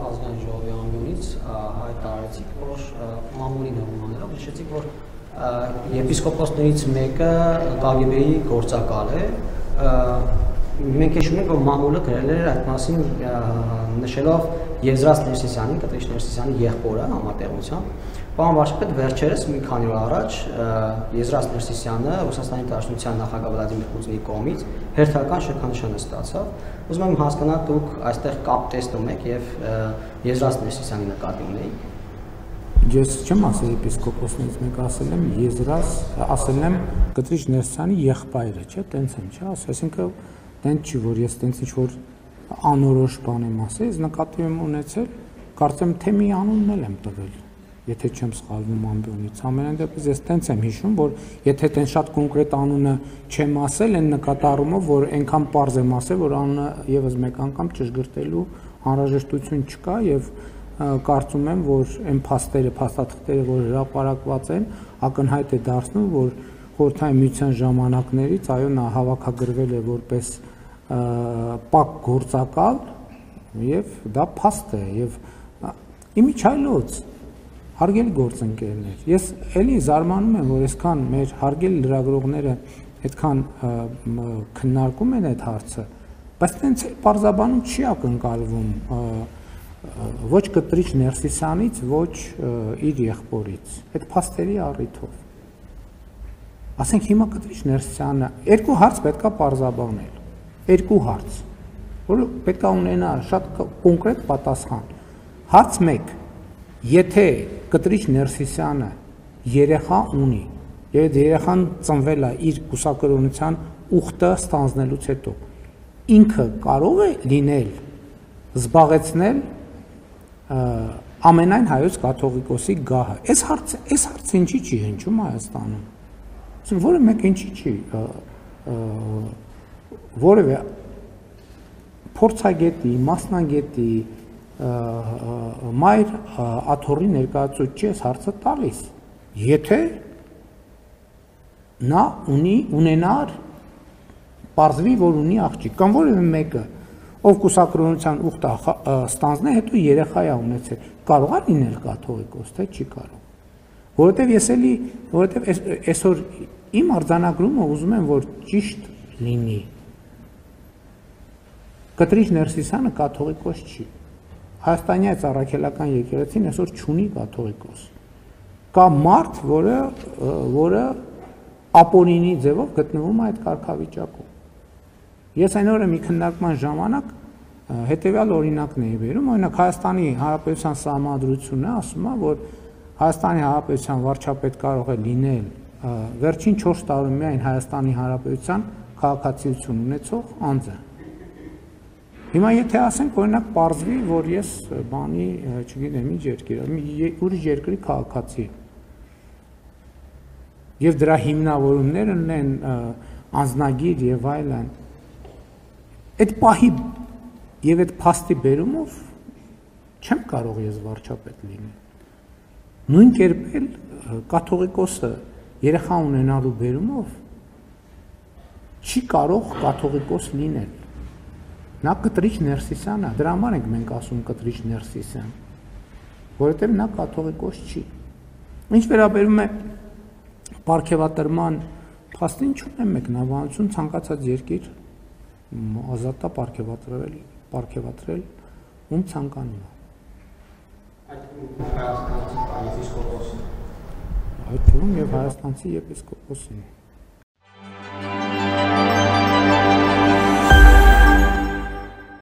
ազգային ժողովի ամբիոնից հայտարարեցիք, որ մամուլի նորմաներով նշեցիք, որ եպիսկոպոսներից մեկը KGB-ի գործակալ է, մենք հիշում ենք, որ մամուլը գրել էր այդ մասին նշելով Եզրաս Ներսիսյանի, Կտրիչ Ներսիսյանի եղբորը համատեղությամբ, պարոն վարչապետ, վերջերս մի քանի օր առաջ Եզրաս Ներսիսյանը Ռուսաստանի Դաշնության նախագահ Վլադիմիր Պուտինի կողմից հերթական շքանշան ստացավ։ Ուզում եմ հասկանալ, դուք այստեղ կապ տեսնում եք եւ Եզրաս Ներսիսյանի նկատի ունեիք։ Ես չեմ ասել եպիսկոպոսներից մեկ, ասել եմ Կտրիչ Ներսիսյանի եղբայրը, չէ՞, տենց եմ, չէ՞, այսինքն տենց չի, որ ես տենց ինչ-որ անորոշ բան եմ ասել, ես նկատի եմ ունեցել, կարծեմ թե մի անունն էլ եմ տվել, եթե չեմ սխալվում ամբիոնից, ամենայն դեպս ես տենց եմ հիշում, որ եթե տենց շատ կոնկրետ անունը չեմ ասել, այն նկատառումով, որ այնքան պարզ եմ ասել, որ անունը եւս մեկ անգամ ճշգրտելու անհրաժեշտություն չկա եւ կարծում եմ, որ այն փաստաթղթերը, որ հրապարակված են, ակնհայտ է դարձնում, որ Խորհրդային Միության ժամանակներից, այո, նա հավաքագրվել է որպես պակ գործակալ եւ դա փաստ է եւ իմիջայլոց հարգելի գործընկերներ, ես էլի զարմանում եմ, որ այսքան մեր հարգելի լրագրողները այդքան քննարկում են այդ հարցը, բայց տենց էլ պարզաբանում չի ակնկալվում ոչ Կտրիչ Ներսիսյանից, ոչ իր եղբորից, այդ փաստերի առիթով։ Ասենք հիմա Կտրիչ Ներսիսյանը երկու հարց պետքա պարզաբանել, երկու հարց, որը պետքա ունենա շատ կոնկրետ պատասխան։ Հարց 1. Եթե Կտրիչ Ներսիսյանը երեխա ունի, եւ երեխան ծնվել է իր կուսակրոնության ուխտը ստանձնելուց հետո, ինքը կարող է լինել զբաղեցնել ամենայն հայոց կաթողիկոսի գահը։ Այս հարցը ինչի չի հնչում Հայաստանում։ Որը մեկ ինչի չի որևէ փորձագետի, մասնագետի, մայր աթոռի ներկայացուցիչ այս հարցը տալիս։ Եթե նա ունենար պարզվի, որ ունի աղջիկ, կամ որևէ մեկը, ով կուսակրոնության ուխտը ստանձնե, հետո երեխա է ունեցել, կարող է լինել կաթողիկոս, թե չի կարող։ Որովհետև այսօր իմ արձանագրումը ուզում եմ, որ ճիշտ լինի։ Կտրիչ Ներսիսյանը կաթողիկոս չի։ Հայաստանի այս առաքելական եկեղեցին այսօր չունի կաթողիկոս։ Կա մարդ, որը ապօրինի ձևով գտնվում է այդ կարգավիճակում։ Ես այն օրը մի քննարկման ժամանակ հետևյալ օրինակն էի բերում, օրինակ Հայաստանի Հանրապետության Սահմանադրությունը ասում է, որ Հայաստանի Հանրապետության վարչապետ կարող է լինել վերջին 4 տարում միայն Հայաստանի Հանրապետության քաղաքացիություն ունեցող անձը։ Հիմա եթե ասենք, օրինակ պարզվի, որ ես բանի, չգիտեմ, ինչ երկիր, ուրիշ երկրի քաղաքացի եմ, եւ դրա հիմնավորումներն են անձնագիր եւ այլն, այդ պահի եւ այդ փաստի բերումով չեմ կարող ես վարչապետ լինել։ Նույն կերպ էլ կաթողիկոսը երեխա ունենալու բերումով չի կարող կաթողիկոս լինել։ Նա Կտրիչ Ներսիսյան է, դրա համար ենք մենք ասում Կտրիչ Ներսիսյան, որովհետև նա կաթողիկոս չի։ Ինչ վերաբերում է պարգևատրման փաստին, չունեմ մեկնաբանություն, ցանկացած երկիր ազատ է պարգևատրել ում ցանկանում է։ Այդ թվում եւ հայաստանցի եպիսկոպոսին։